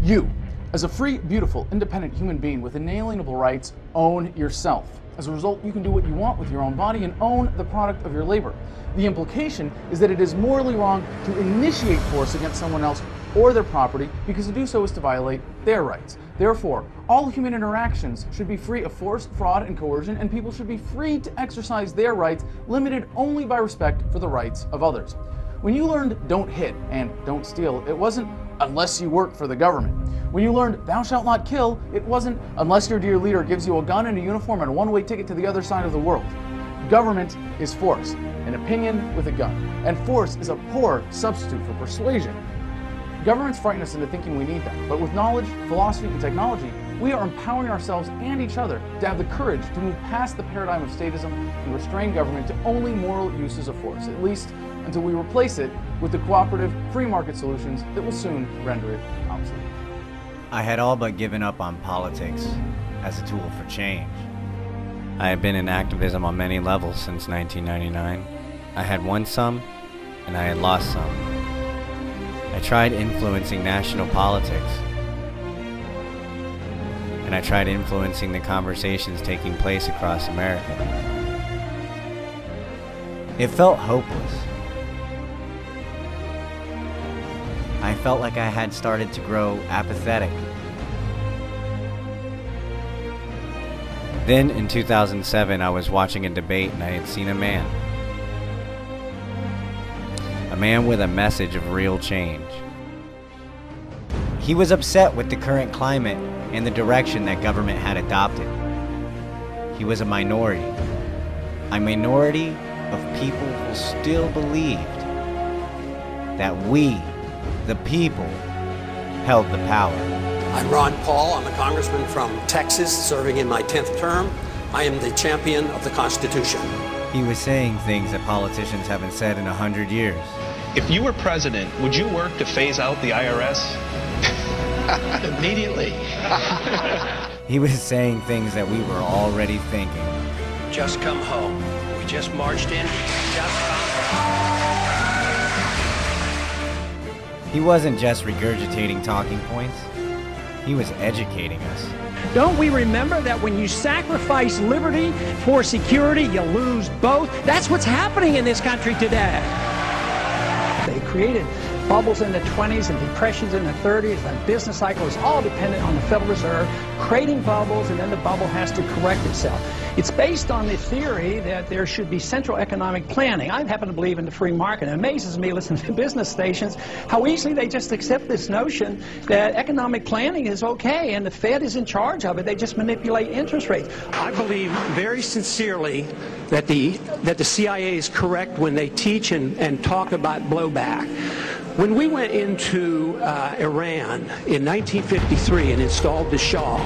You, as a free, beautiful, independent human being with inalienable rights, own yourself. As a result, you can do what you want with your own body and own the product of your labor. The implication is that it is morally wrong to initiate force against someone else or their property, because to do so is to violate their rights. Therefore, all human interactions should be free of force, fraud, and coercion, and people should be free to exercise their rights, limited only by respect for the rights of others. When you learned don't hit and don't steal, it wasn't unless you work for the government. When you learned thou shalt not kill, it wasn't unless your dear leader gives you a gun and a uniform and a one-way ticket to the other side of the world. Government is force, an opinion with a gun, and force is a poor substitute for persuasion. Governments frighten us into thinking we need them, but with knowledge, philosophy, and technology, we are empowering ourselves and each other to have the courage to move past the paradigm of statism and restrain government to only moral uses of force, at least until we replace it with the cooperative, free market solutions that will soon render it obsolete. I had all but given up on politics as a tool for change. I had been in activism on many levels since 1999. I had won some, and I had lost some. I tried influencing national politics, and I tried influencing the conversations taking place across America. It felt hopeless. I felt like I had started to grow apathetic. Then in 2007, I was watching a debate and I had seen a man with a message of real change. He was upset with the current climate and the direction that government had adopted. He was a minority of people who still believed that we, the people, held the power. I'm Ron Paul. I'm a congressman from Texas, serving in my 10th term. I am the champion of the Constitution. He was saying things that politicians haven't said in 100 years. If you were president, would you work to phase out the IRS? Immediately. He was saying things that we were already thinking. Just come home. We just marched in. Just come home. He wasn't just regurgitating talking points. He was educating us. Don't we remember that when you sacrifice liberty for security, you lose both? That's what's happening in this country today. They created bubbles in the 20s and depressions in the 30s. The business cycle is all dependent on the Federal Reserve creating bubbles, and then the bubble has to correct itself. It's based on the theory that there should be central economic planning. I happen to believe in the free market. It amazes me, listening to business stations, how easily they just accept this notion that economic planning is okay and the Fed is in charge of it. They just manipulate interest rates. I believe very sincerely that the CIA is correct when they teach and talk about blowback. When we went into Iran in 1953 and installed the Shah,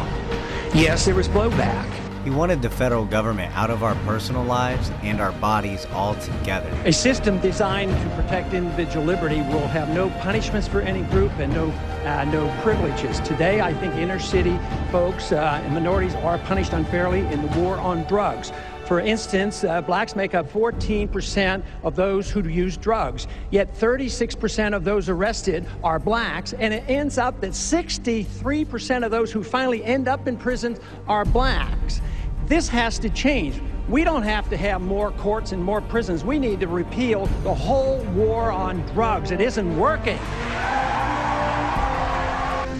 yes, there was blowback. He wanted the federal government out of our personal lives and our bodies altogether. A system designed to protect individual liberty will have no punishments for any group and no privileges. Today, I think inner city folks and minorities are punished unfairly in the war on drugs. For instance, blacks make up 14% of those who use drugs, yet 36% of those arrested are blacks, and it ends up that 63% of those who finally end up in prison are blacks. This has to change. We don't have to have more courts and more prisons. We need to repeal the whole war on drugs. It isn't working.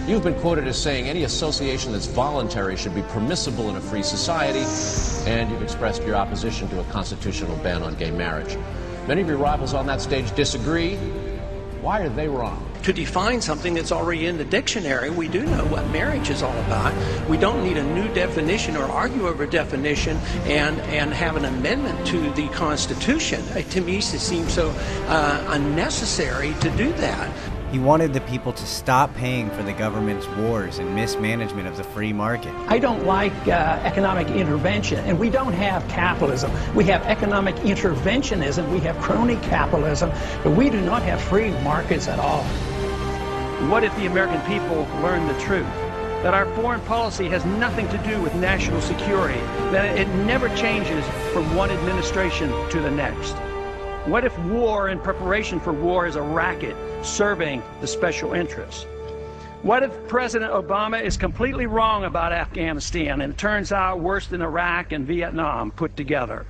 You've been quoted as saying any association that's voluntary should be permissible in a free society, and you've expressed your opposition to a constitutional ban on gay marriage. Many of your rivals on that stage disagree. Why are they wrong? To define something that's already in the dictionary, we do know what marriage is all about. We don't need a new definition or argue over definition and have an amendment to the Constitution. To me, it seems so unnecessary to do that. He wanted the people to stop paying for the government's wars and mismanagement of the free market. I don't like economic intervention, and we don't have capitalism. We have economic interventionism, we have crony capitalism, but we do not have free markets at all. What if the American people learn the truth? That our foreign policy has nothing to do with national security, that it never changes from one administration to the next. What if war and preparation for war is a racket serving the special interests? What if President Obama is completely wrong about Afghanistan and it turns out worse than Iraq and Vietnam put together?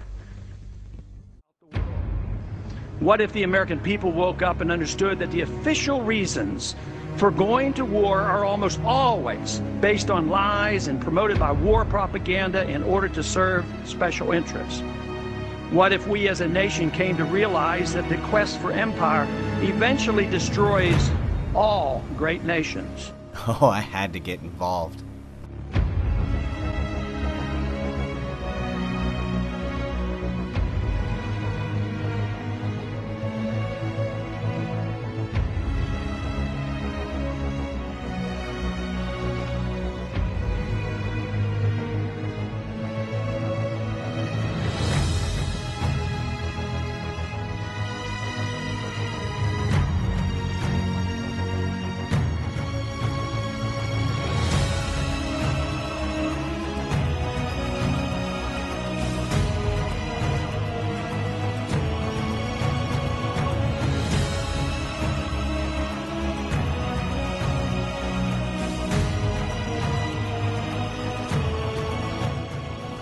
What if the American people woke up and understood that the official reasons for going to war are almost always based on lies and promoted by war propaganda in order to serve special interests? What if we as a nation came to realize that the quest for empire eventually destroys all great nations? Oh, I had to get involved.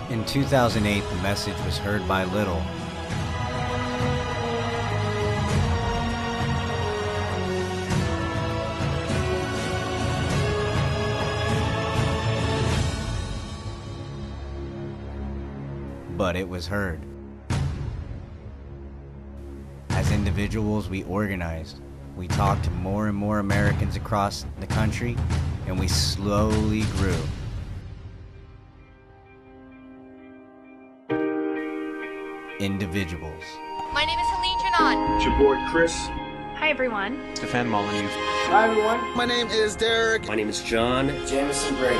In 2008, the message was heard by little. But it was heard. As individuals, we organized. We talked to more and more Americans across the country, and we slowly grew. Individuals. My name is Helene Janan. It's your boy Chris. Hi everyone. Stefan Molyneux. Hi everyone. My name is Derek. My name is John. Jamison Brady.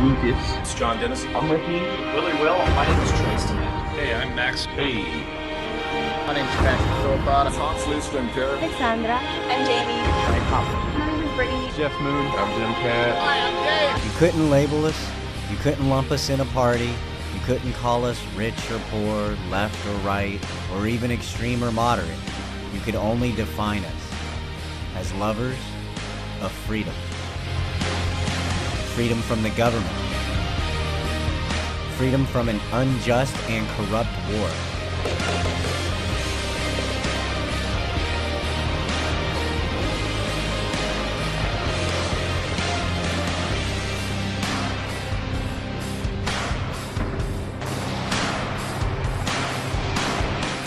Lucas. It's John Dennis. I'm Ricky. Willie Will. My name is Trace Tonight. Hey, I'm Max. Hey. My name is Patrick Philpott. Tom Fluster. Karen. Alexandra. I'm Jamie. I'm Pop. My name is Brittany. Jeff Moon. I'm Jim Cat. Hi, I'm Dave. You couldn't label us. You couldn't lump us in a party. You couldn't call us rich or poor, left or right, or even extreme or moderate. You could only define us as lovers of freedom. Freedom from the government. Freedom from an unjust and corrupt war.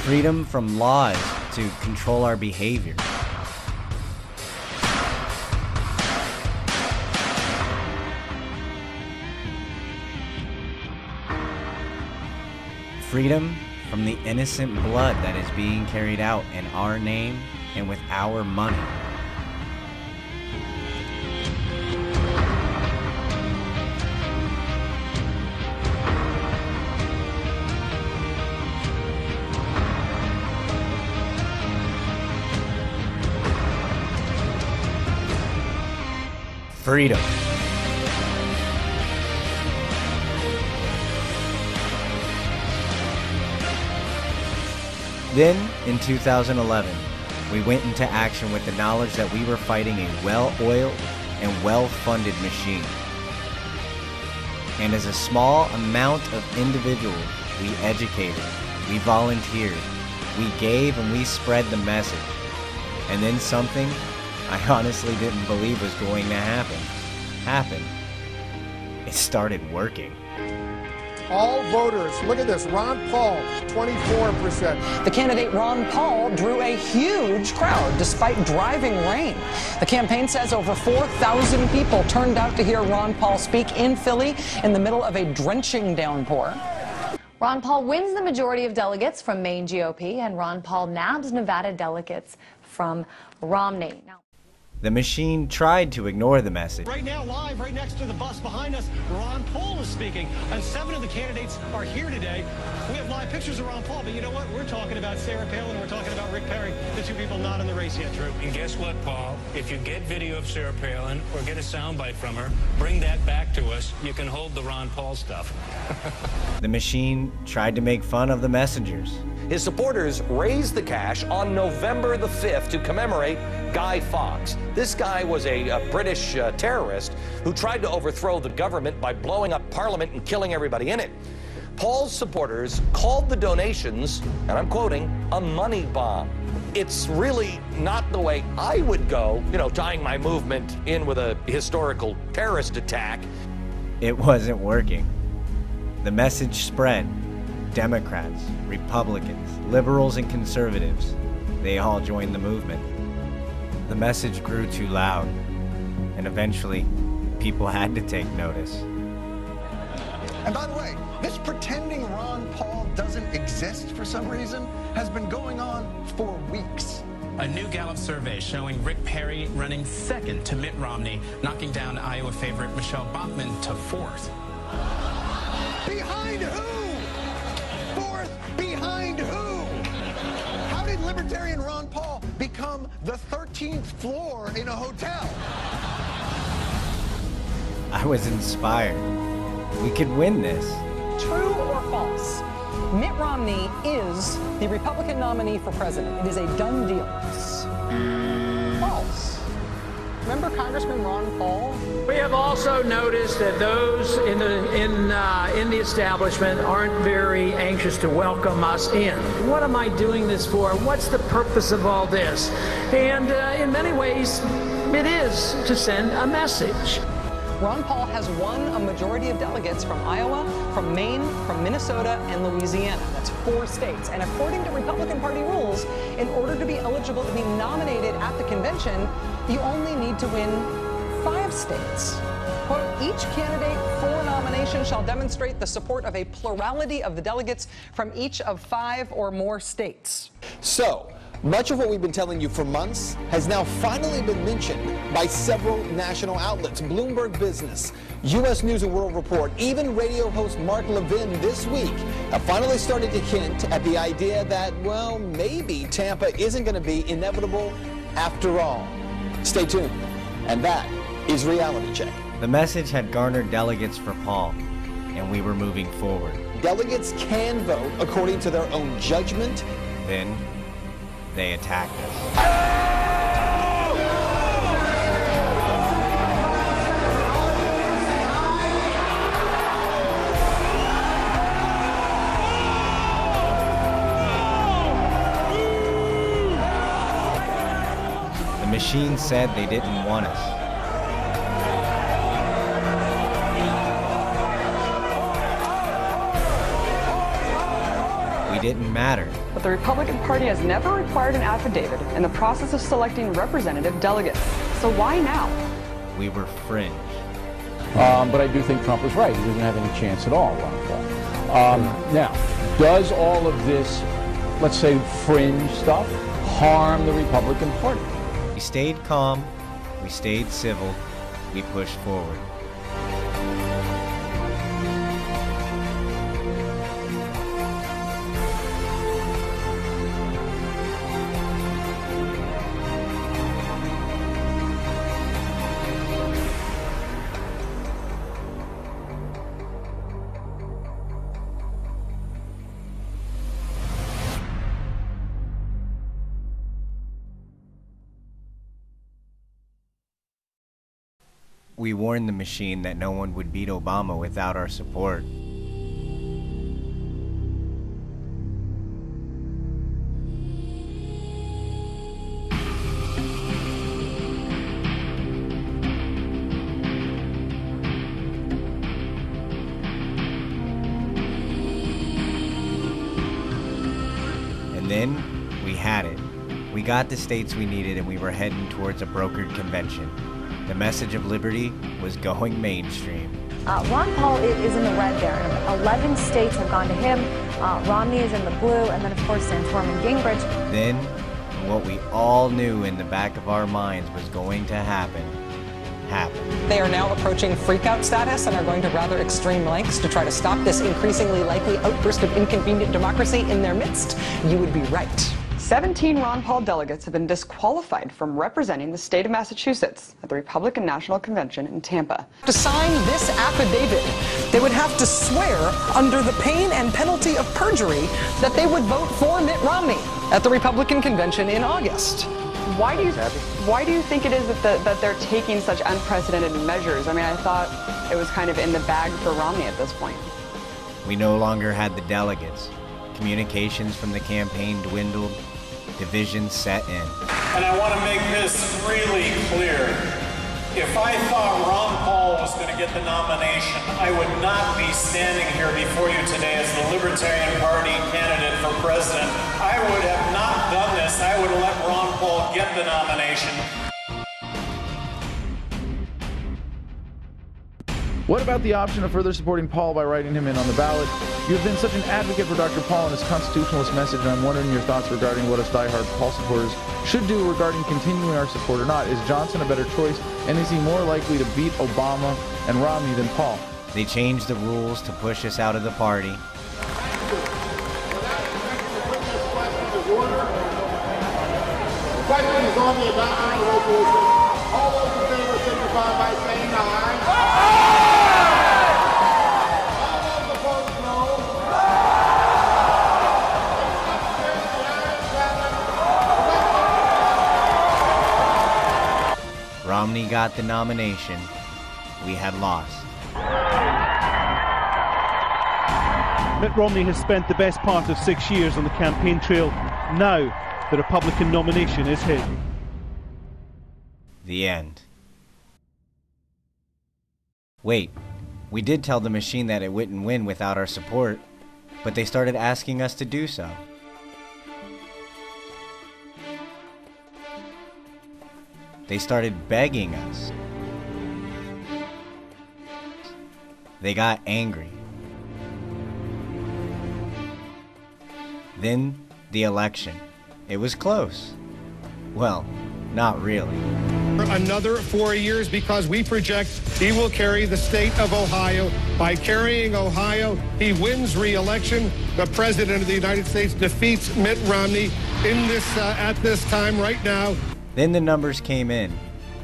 Freedom from laws to control our behavior. Freedom from the innocent blood that is being carried out in our name and with our money. Freedom. Then, in 2011, we went into action with the knowledge that we were fighting a well-oiled and well-funded machine. And as a small amount of individuals, we educated, we volunteered, we gave, and we spread the message. And then something I honestly didn't believe was going to happen. It started working. All voters, look at this, Ron Paul, 24%. The candidate Ron Paul drew a huge crowd despite driving rain. The campaign says over 4,000 people turned out to hear Ron Paul speak in Philly in the middle of a drenching downpour. Ron Paul wins the majority of delegates from Maine GOP, and Ron Paul nabs Nevada delegates from Romney. Now, the machine tried to ignore the message. Right now, live, right next to the bus behind us, Ron Paul is speaking, and 7 of the candidates are here today. We have live pictures of Ron Paul, but you know what? We're talking about Sarah Palin, we're talking about Rick Perry, the 2 people not in the race yet, Drew. And guess what, Paul? If you get video of Sarah Palin or get a soundbite from her, bring that back to us. You can hold the Ron Paul stuff. The machine tried to make fun of the messengers. His supporters raised the cash on November the 5th to commemorate Guy Fawkes. This guy was a British terrorist who tried to overthrow the government by blowing up Parliament and killing everybody in it. Paul's supporters called the donations, and I'm quoting, a money bomb. It's really not the way I would go, tying my movement in with a historical terrorist attack. It wasn't working. The message spread. Democrats, Republicans, liberals, and conservatives, they all joined the movement. The message grew too loud, and eventually, people had to take notice. And by the way, this pretending Ron Paul doesn't exist for some reason has been going on for weeks. A new Gallup survey showing Rick Perry running second to Mitt Romney, knocking down Iowa favorite Michelle Bachmann to fourth. Behind who? Fourth behind who? How did libertarian Ron Paul become the 13th floor in a hotel? I was inspired. We could win this. True or false? Mitt Romney is the Republican nominee for president. It is a done deal. False. Remember Congressman Ron Paul? We have also noticed that those in the establishment aren't very anxious to welcome us in. What am I doing this for? What's the purpose of all this? And in many ways, it is to send a message. Ron Paul has won a majority of delegates from Iowa, from Maine, from Minnesota, and Louisiana. That's 4 states. And according to Republican Party rules, in order to be eligible to be nominated at the convention, you only need to win 5 states. Quote, each candidate for nomination shall demonstrate the support of a plurality of the delegates from each of 5 or more states. So, much of what we've been telling you for months has now finally been mentioned by several national outlets. Bloomberg Business, U.S. News and World Report, even radio host Mark Levin this week have finally started to hint at the idea that, well, maybe Tampa isn't going to be inevitable after all. Stay tuned. And that is Reality Check. The message had garnered delegates for Paul, and we were moving forward. Delegates can vote according to their own judgment. Then they attacked us. The machine said they didn't want us. We didn't matter. But the Republican Party has never required an affidavit in the process of selecting representative delegates. So why now? We were fringe. But I do think Trump was right. He doesn't have any chance at all, Ron Paul. Now, does all of this, let's say, fringe stuff harm the Republican Party? We stayed calm, we stayed civil, we pushed forward. We warned the machine that no one would beat Obama without our support. And then, we had it. We got the states we needed and we were heading towards a brokered convention. The message of liberty was going mainstream. Ron Paul is in the red there. 11 states have gone to him. Romney is in the blue, and then, of course, Santorum and Gingrich. Then, what we all knew in the back of our minds was going to happen, happened. They are now approaching freakout status and are going to rather extreme lengths to try to stop this increasingly likely outburst of inconvenient democracy in their midst. You would be right. 17 Ron Paul delegates have been disqualified from representing the state of Massachusetts at the Republican National Convention in Tampa. To sign this affidavit, they would have to swear under the pain and penalty of perjury that they would vote for Mitt Romney at the Republican Convention in August. Why do you think it is that they're taking such unprecedented measures? I mean, I thought it was kind of in the bag for Romney at this point. We no longer had the delegates. Communications from the campaign dwindled. Divisions set in. And I want to make this really clear. If I thought Ron Paul was going to get the nomination, I would not be standing here before you today as the Libertarian Party candidate for president. I would have not done this. I would have let Ron Paul get the nomination. What about the option of further supporting Paul by writing him in on the ballot? You have been such an advocate for Dr. Paul and his constitutionalist message, and I'm wondering your thoughts regarding what us diehard Paul supporters should do regarding continuing our support or not. Is Johnson a better choice, and is he more likely to beat Obama and Romney than Paul? They changed the rules to push us out of the party. The question is on the adoption resolution. All those in favor signify by saying aye. Romney got the nomination. We had lost. Mitt Romney has spent the best part of 6 years on the campaign trail. Now, the Republican nomination is his. The end. Wait, we did tell the machine that it wouldn't win without our support, but they started asking us to do so. They started begging us. They got angry. Then, the election. It was close. Well, not really. Another 4 years because we project he will carry the state of Ohio. By carrying Ohio, he wins re-election. The President of the United States defeats Mitt Romney in this at this time right now. Then the numbers came in.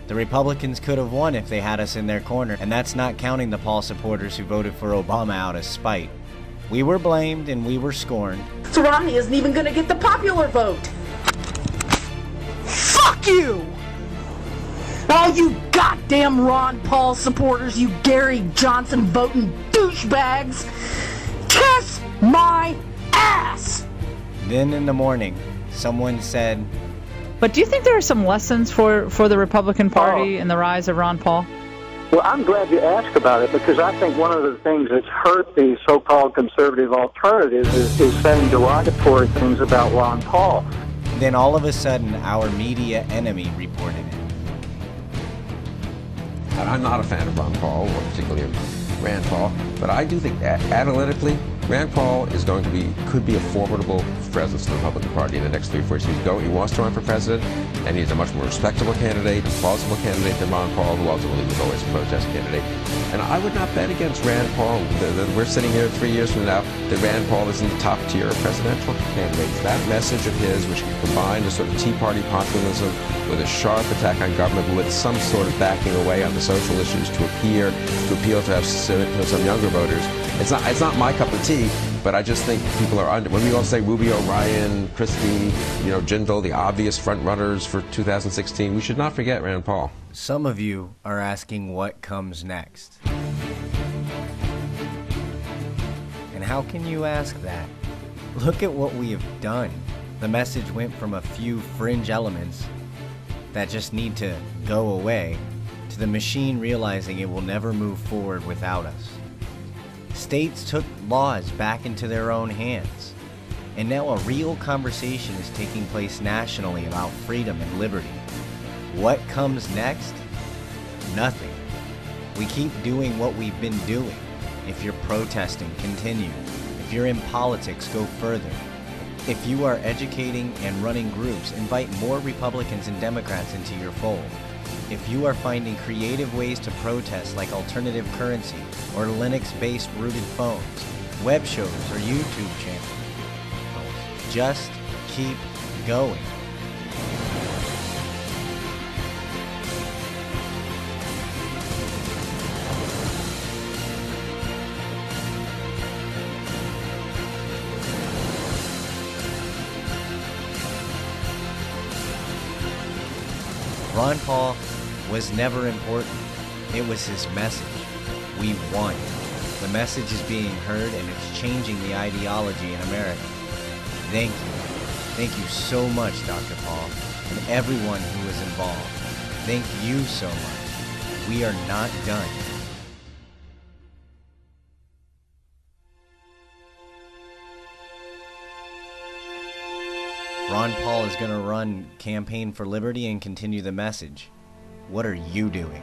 The Republicans could have won if they had us in their corner, and that's not counting the Paul supporters who voted for Obama out of spite. We were blamed and we were scorned. So Romney isn't even going to get the popular vote. Fuck you! All you goddamn Ron Paul supporters, you Gary Johnson voting douchebags, kiss my ass! Then in the morning, someone said, but do you think there are some lessons for the Republican Party in the rise of Ron Paul? Well, I'm glad you asked about it because I think one of the things that's hurt the so-called conservative alternatives is saying derogatory things about Ron Paul. Then all of a sudden, our media enemy reported it. I'm not a fan of Ron Paul, or particularly of Rand Paul, but I do think that analytically, Rand Paul is could be a formidable presence to the Republican Party in the next 3 or 4 years. He wants to run for president, and he's a much more respectable candidate, plausible candidate than Ron Paul, who ultimately was always a protest candidate. And I would not bet against Rand Paul. We're sitting here 3 years from now that Rand Paul is in the top tier of presidential candidates. That message of his, which combined a sort of Tea Party populism with a sharp attack on government, with some sort of backing away on the social issues to appeal to have some younger voters. It's not my cup of tea, but I just think people are when we all say Rubio, Ryan, Christie, Jindal, the obvious front runners for 2016, we should not forget Rand Paul. Some of you are asking what comes next. And how can you ask that? Look at what we have done. The message went from a few fringe elements that just need to go away to the machine realizing it will never move forward without us. States took laws back into their own hands, and now a real conversation is taking place nationally about freedom and liberty. What comes next? Nothing. We keep doing what we've been doing. If you're protesting, continue. If you're in politics, go further. If you are educating and running groups, invite more Republicans and Democrats into your fold. If you are finding creative ways to protest like alternative currency or Linux-based rooted phones, web shows, or YouTube channels, just keep going. Ron Paul was never important. It was his message. We won. The message is being heard, and it's changing the ideology in America. Thank you. Thank you so much, Dr. Paul, and everyone who was involved. Thank you so much. We are not done. Ron Paul is going to run Campaign for Liberty and continue the message. What are you doing?